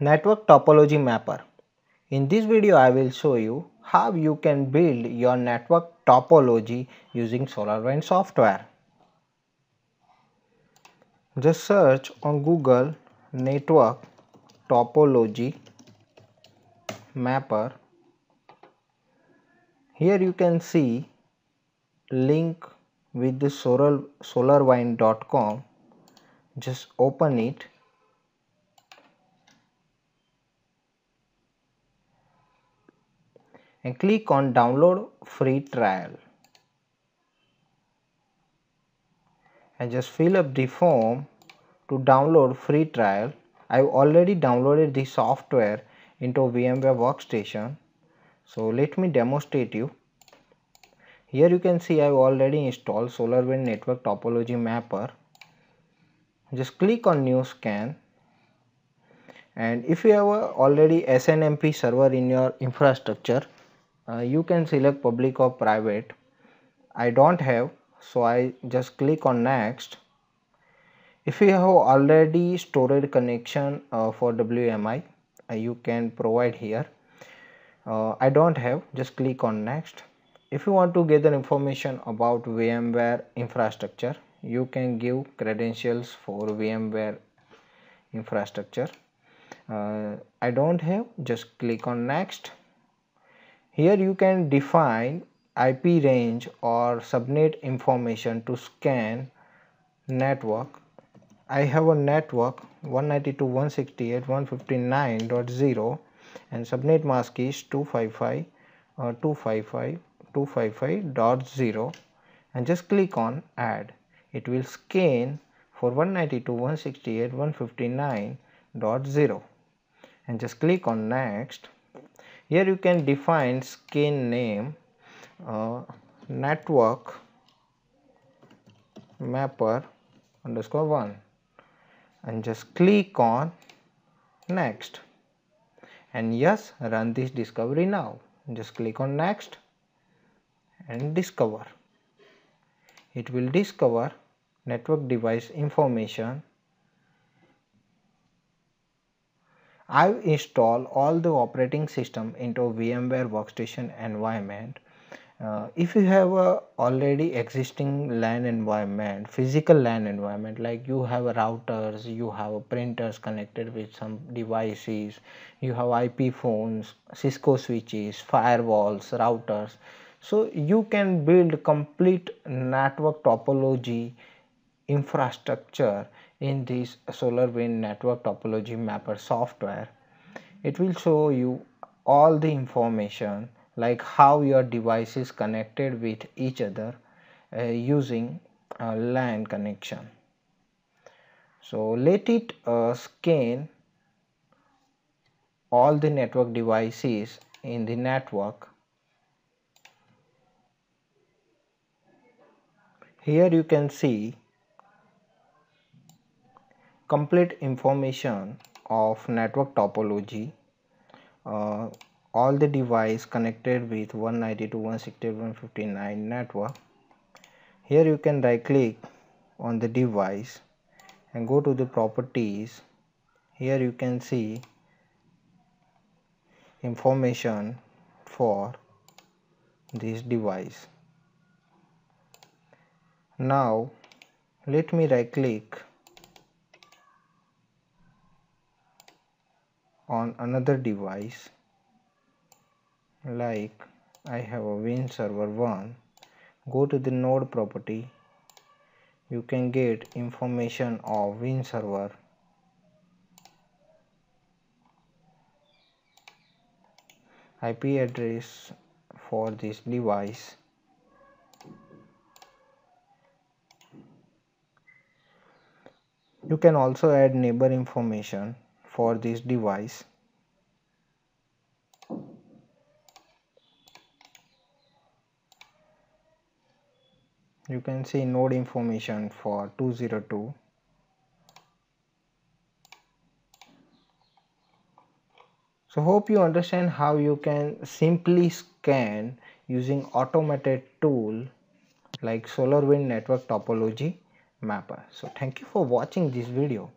Network Topology Mapper. In this video I will show you how you can build your network topology using SolarWinds software. Just search on Google Network Topology Mapper. Here you can see link with the solarwind.com. Just open it. And click on download free trial and just fill up the form to download free trial. I've already downloaded the software into VMware Workstation, so let me demonstrate you. Here you can see I've already installed SolarWinds Network Topology Mapper. Just click on new scan, and if you have already SNMP server in your infrastructure, you can select public or private. I don't have, so I just click on next. If you have already storage connection for WMI, you can provide here. I don't have, just click on next. If you want to gather information about VMware infrastructure, you can give credentials for VMware infrastructure. I don't have, just click on next. Here you can define IP range or subnet information to scan network. I have a network 192.168.159.0 and subnet mask is 255.255.255.0 and just click on add. It will scan for 192.168.159.0 and just click on next. Here you can define scan name network mapper _1 and just click on next, and yes, run this discovery now. Just click on next and discover. It will discover network device information. I've installed all the operating system into VMware Workstation environment. If you have a already existing LAN environment, physical LAN environment, like you have routers, you have printers connected with some devices, you have IP phones, Cisco switches, firewalls, routers, so you can build complete network topology infrastructure in this SolarWinds Network Topology Mapper software. It will show you all the information like how your device is connected with each other using a LAN connection. So let it scan all the network devices in the network. Here you can see complete information of network topology, all the device connected with 192.168.159 network. Here you can right click on the device and go to the properties. Here you can see information for this device. Now let me right click on another device, like I have a WinServer 1. Go to the node property. You can get information of WinServer. IP address for this device. You can also add neighbor information for this device. You can see node information for 202. So hope you understand how you can simply scan using automated tool like SolarWinds Network Topology Mapper. So thank you for watching this video.